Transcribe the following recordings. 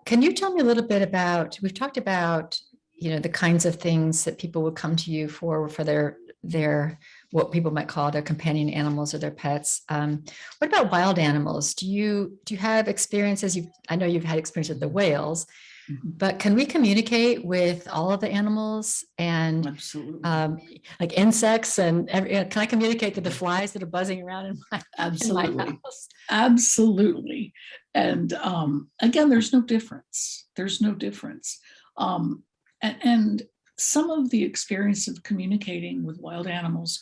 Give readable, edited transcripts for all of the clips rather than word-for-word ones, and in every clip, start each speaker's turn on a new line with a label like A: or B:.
A: Can you tell me a little bit about, we've talked about, the kinds of things that people would come to you for their, what people might call their companion animals or their pets. What about wild animals? Do you have experiences? I know you've had experience with the whales, but can we communicate with all of the animals and like insects and can I communicate to the flies that are buzzing around in my house?
B: Absolutely. And again, there's no difference. And some of the experience of communicating with wild animals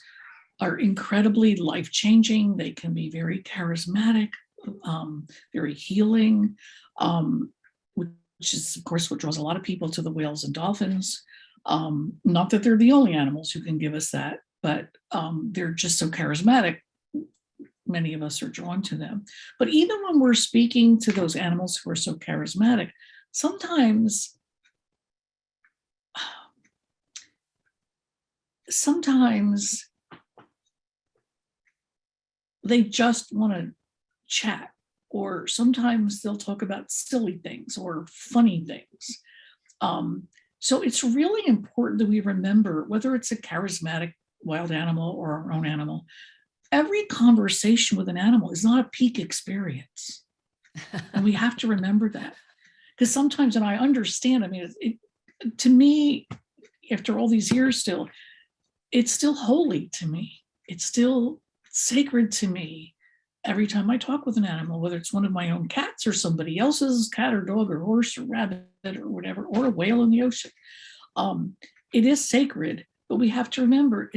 B: are incredibly life-changing. They can be very charismatic, very healing, which is, of course, what draws a lot of people to the whales and dolphins. Not that they're the only animals who can give us that, but they're just so charismatic. Many of us are drawn to them. But even when we're speaking to those animals who are so charismatic, sometimes they just want to chat, or sometimes they'll talk about silly things or funny things. So it's really important that we remember, whether it's a charismatic wild animal or our own animal, every conversation with an animal is not a peak experience. And we have to remember that. Because sometimes, and I understand, I mean, to me, after all these years still, it's still holy to me. It's still sacred to me every time I talk with an animal, whether it's one of my own cats or somebody else's cat or dog or horse or rabbit or whatever, or a whale in the ocean. It is sacred, but we have to remember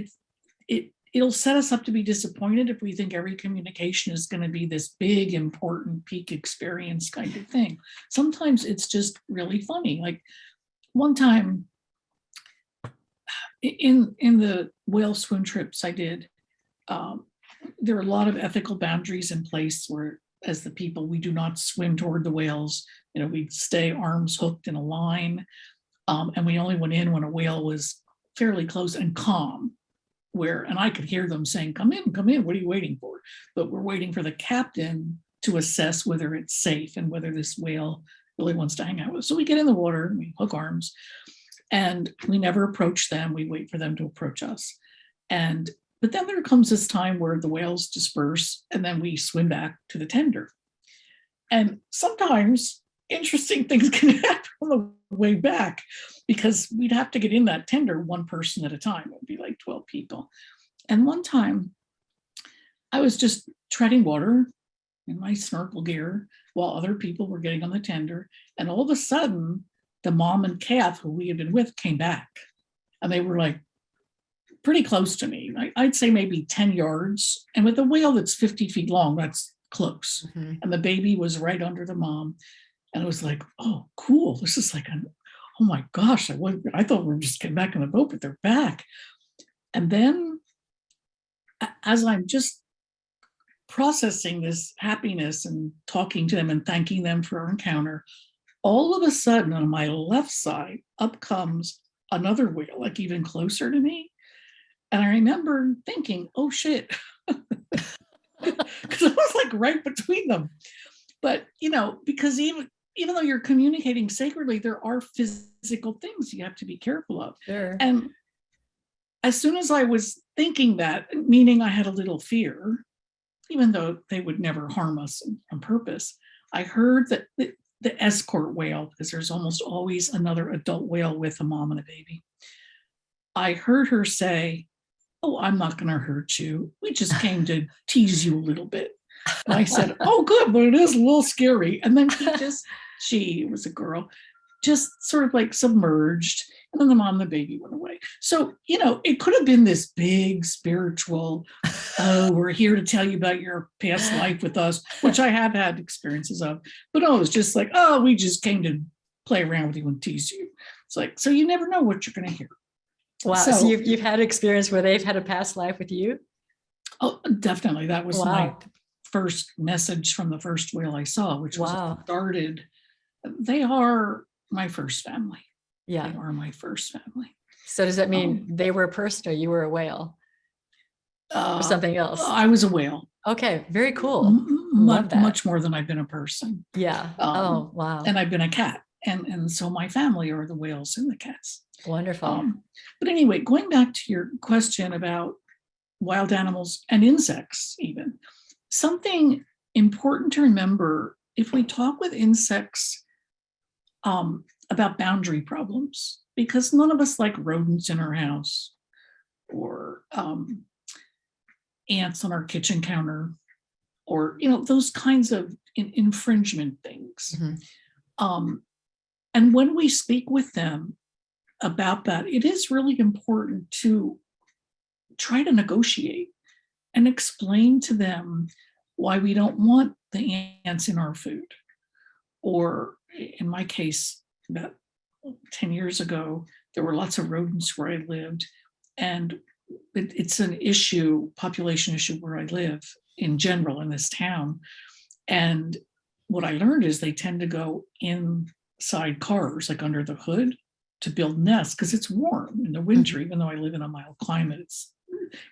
B: it'll set us up to be disappointed if we think every communication is going to be this big, important peak experience kind of thing. Sometimes it's just really funny. Like one time in the whale swim trips I did, there are a lot of ethical boundaries in place where, as the people, we do not swim toward the whales. We stay arms hooked in a line. And we only went in when a whale was fairly close and calm, and I could hear them saying, come in, what are you waiting for? But we're waiting for the captain to assess whether it's safe and whether this whale really wants to hang out with us. So we get in the water and we hook arms, and we never approach them. We wait for them to approach us. But then there comes this time where the whales disperse, and then we swim back to the tender. And sometimes interesting things can happen on the way back, because we'd have to get in that tender one person at a time. It would be like 12 people. And one time I was just treading water in my snorkel gear while other people were getting on the tender. And all of a sudden, the mom and calf who we had been with came back. And they were like pretty close to me. I'd say maybe 10 yards. And with a whale that's 50 feet long, that's close. Mm-hmm. And the baby was right under the mom. And I was like, oh, cool. This is like, oh my gosh, I thought we were just getting back in the boat, but they're back. And then as I'm just processing this happiness and talking to them and thanking them for our encounter, all of a sudden on my left side, up comes another whale, like even closer to me. And I remember thinking, oh shit, because I was like right between them. But, because even though you're communicating sacredly, there are physical things you have to be careful of.
A: Sure.
B: And as soon as I was thinking that, meaning I had a little fear, even though they would never harm us on purpose, I heard that the escort whale, because there's almost always another adult whale with a mom and a baby, I heard her say, oh, I'm not going to hurt you. We just came to tease you a little bit. And I said, oh, good, but it is a little scary. And then she was a girl, just sort of like submerged. And then the mom and the baby went away. So, it could have been this big spiritual, oh, we're here to tell you about your past life with us, which I have had experiences of. But it was just like, oh, we just came to play around with you and tease you. It's like, so you never know what you're going to hear.
A: Wow. So you've had experience where they've had a past life with you?
B: Oh, definitely. That was my first message from the first whale I saw, which was started. They are my first family.
A: Yeah.
B: They are my first family.
A: So does that mean they were a person or you were a whale? Or something else?
B: I was a whale.
A: Okay, very cool. Love
B: Much,
A: that.
B: much more than I've been a person.
A: Yeah. Oh, wow.
B: And I've been a cat. And so my family are the whales and the cats.
A: Wonderful.
B: But anyway, going back to your question about wild animals and insects, even something important to remember if we talk with insects about boundary problems, because none of us like rodents in our house or ants on our kitchen counter, or those kinds of infringement things. And when we speak with them about that, it is really important to try to negotiate and explain to them why we don't want the ants in our food. Or in my case, about 10 years ago, there were lots of rodents where I lived, and it's an issue, population issue where I live in general in this town. And what I learned is they tend to go inside cars, like under the hood, to build nests because it's warm in the winter. Even though I live in a mild climate, it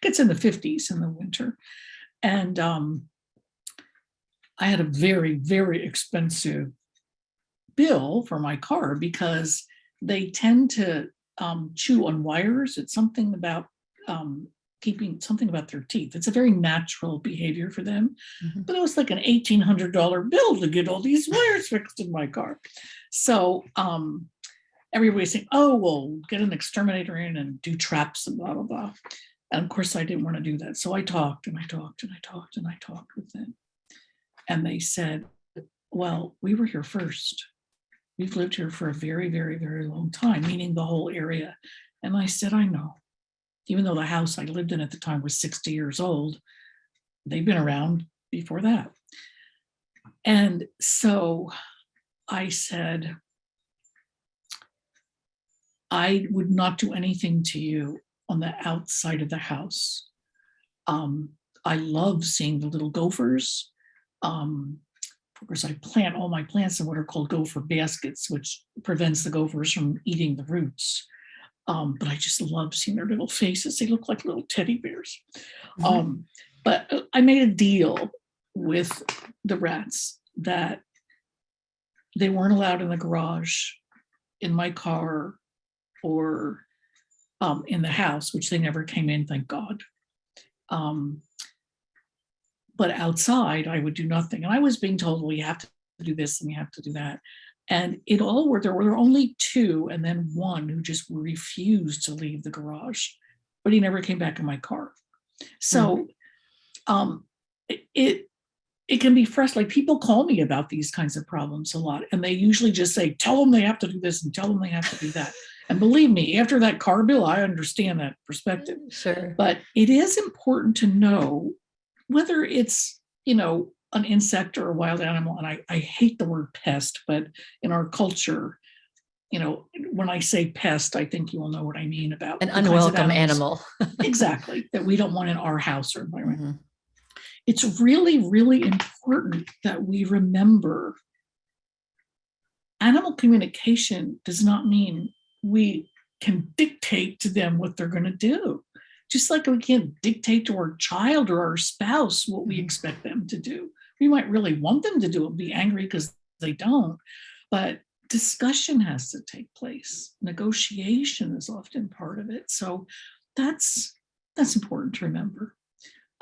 B: gets in the 50s in the winter. And I had a very, very expensive bill for my car because they tend to chew on wires. It's something about keeping something about their teeth. It's a very natural behavior for them. But it was like an $1,800 bill to get all these wires fixed in my car. So everybody's saying, oh, well, get an exterminator in and do traps and blah, blah, blah. And of course, I didn't want to do that. So I talked and I talked and I talked and I talked with them. And they said, well, we were here first. We've lived here for a very, very, very long time, meaning the whole area. And I said, I know. Even though the house I lived in at the time was 60 years old, they've been around before that. And so I said, I would not do anything to you on the outside of the house. I love seeing the little gophers. Of course, I plant all my plants in what are called gopher baskets, which prevents the gophers from eating the roots. But I just love seeing their little faces. They look like little teddy bears. But I made a deal with the rats that they weren't allowed in the garage, in my car, or in the house, which they never came in, thank God. But outside, I would do nothing. And I was being told, well, you have to do this and you have to do that. And there were only two, and then one who just refused to leave the garage, but he never came back in my car. So it can be frustrating. Like, people call me about these kinds of problems a lot, and they usually just say, tell them they have to do this and tell them they have to do that. And believe me, after that car bill, I understand that perspective.
A: Sure.
B: But it is important to know whether it's, an insect or a wild animal. And I hate the word pest, but in our culture, when I say pest, I think you will know what I mean about
A: an unwelcome animal.
B: Exactly, that we don't want in our house or environment. It's really, really important that we remember animal communication does not mean we can dictate to them what they're going to do. Just like we can't dictate to our child or our spouse what we expect them to do. We might really want them to do it, be angry because they don't, but discussion has to take place. Negotiation is often part of it. So that's important to remember.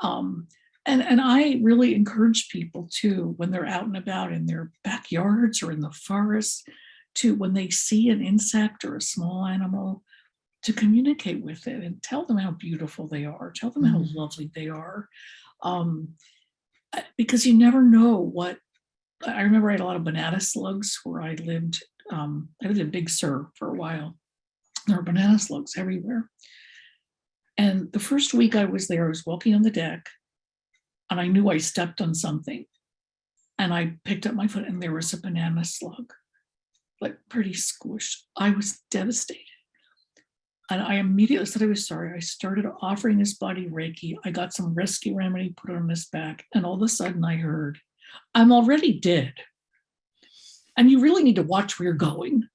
B: And I really encourage people too, when they're out and about in their backyards or in the forest, to, when they see an insect or a small animal, to communicate with it and tell them how beautiful they are, tell them how lovely they are. Because you never know what. I remember I had a lot of banana slugs where I lived. I lived in Big Sur for a while. There were banana slugs everywhere. And the first week I was there, I was walking on the deck, and I knew I stepped on something. And I picked up my foot, and there was a banana slug, like pretty squished. I was devastated. And I immediately said I was sorry. I started offering his body Reiki. I got some rescue remedy, put it on his back. And all of a sudden I heard, I'm already dead. And you really need to watch where you're going.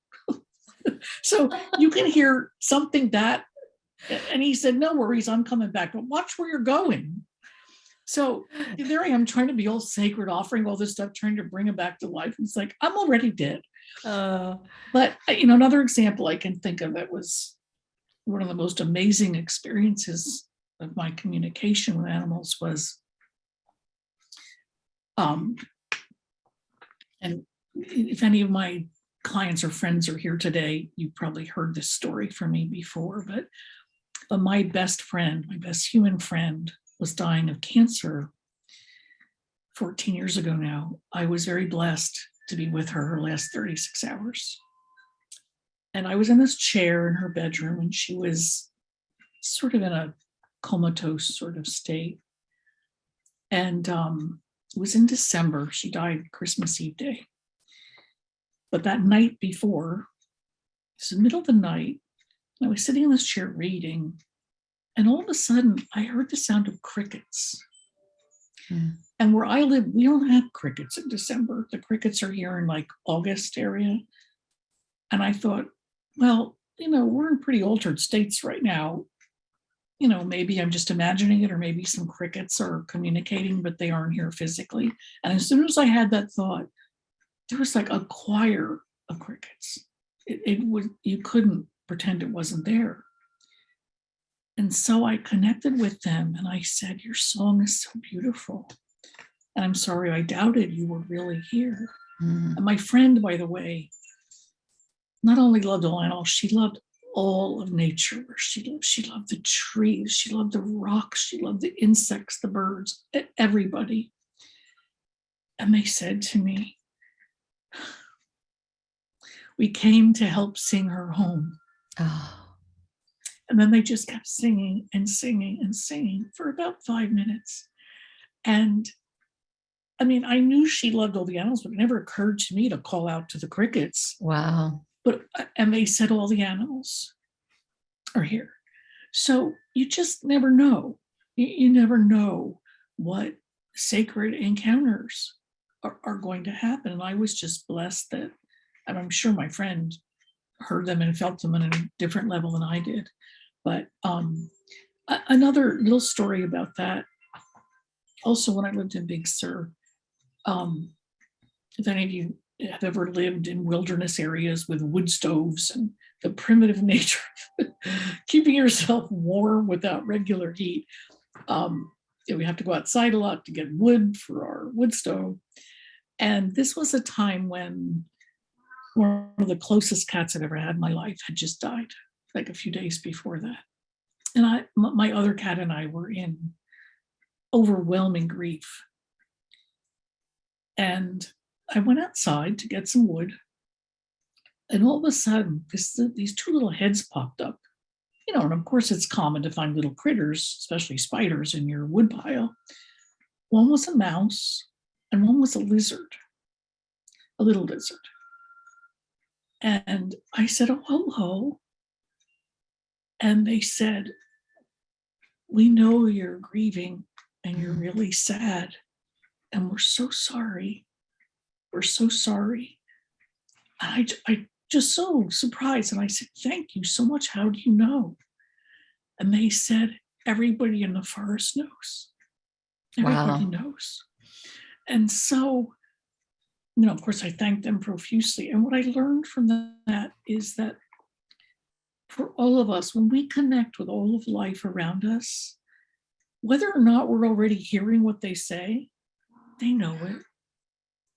B: So you can hear something that, and he said, no worries, I'm coming back, but watch where you're going. So there I am trying to be all sacred, offering all this stuff, trying to bring it back to life. It's like, I'm already dead. But, another example I can think of that was one of the most amazing experiences of my communication with animals was, and if any of my clients or friends are here today, you've probably heard this story from me before, but my best friend, my best human friend, was dying of cancer 14 years ago now. I was very blessed to be with her last 36 hours. And I was in this chair in her bedroom, and she was sort of in a comatose sort of state. And it was in December. She died Christmas Eve day. But that night before, it was the middle of the night, I was sitting in this chair reading, and all of a sudden I heard the sound of crickets. And where I live, we don't have crickets in December. The crickets are here in like August area. And I thought, well, we're in pretty altered states right now. Maybe I'm just imagining it, or maybe some crickets are communicating, but they aren't here physically. And as soon as I had that thought, there was like a choir of crickets. You couldn't pretend it wasn't there. And so I connected with them and I said, your song is so beautiful. And I'm sorry, I doubted you were really here. And my friend, by the way, not only loved all animals, she loved all of nature. She loved the trees, she loved the rocks, she loved the insects, the birds, everybody. And they said to me, we came to help sing her home.
A: Oh.
B: And then they just kept singing and singing and singing for about 5 minutes. And I mean, I knew she loved all the animals, but it never occurred to me to call out to the crickets.
A: Wow.
B: And they said all the animals are here. So you just never know. You never know what sacred encounters are going to happen. And I was just blessed that, and I'm sure my friend heard them and felt them on a different level than I did. But another little story about that, also when I lived in Big Sur, if any of you have ever lived in wilderness areas with wood stoves and the primitive nature of keeping yourself warm without regular heat, we have to go outside a lot to get wood for our wood stove. And this was a time when one of the closest cats I've ever had in my life had just died, like a few days before that. And my other cat and I were in overwhelming grief. And I went outside to get some wood. And all of a sudden, these two little heads popped up. And of course, it's common to find little critters, especially spiders, in your wood pile. One was a mouse, and one was a lizard, a little lizard. And I said, oh, hello. And they said, we know you're grieving and you're really sad. And we're so sorry. We're so sorry. And I just so surprised. And I said, thank you so much. How do you know? And they said, everybody in the forest knows. Everybody knows. And so, of course, I thanked them profusely. And what I learned from that is that for all of us, when we connect with all of life around us, whether or not we're already hearing what they say, they know it.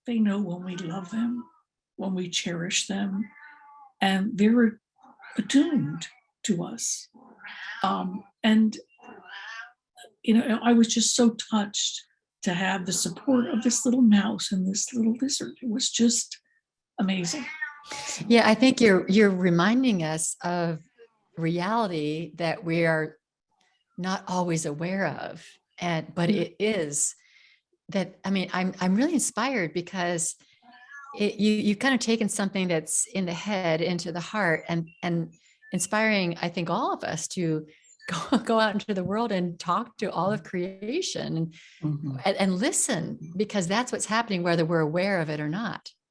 B: They know when we love them, when we cherish them, and they're attuned to us. And I was just so touched to have the support of this little mouse and this little lizard. It was just amazing.
A: Yeah, I think you're reminding us of reality that we are not always aware of, but it is that. I mean, I'm really inspired because you've kind of taken something that's in the head into the heart, and inspiring, I think, all of us to go out into the world and talk to all of creation and listen, because that's what's happening, whether we're aware of it or not.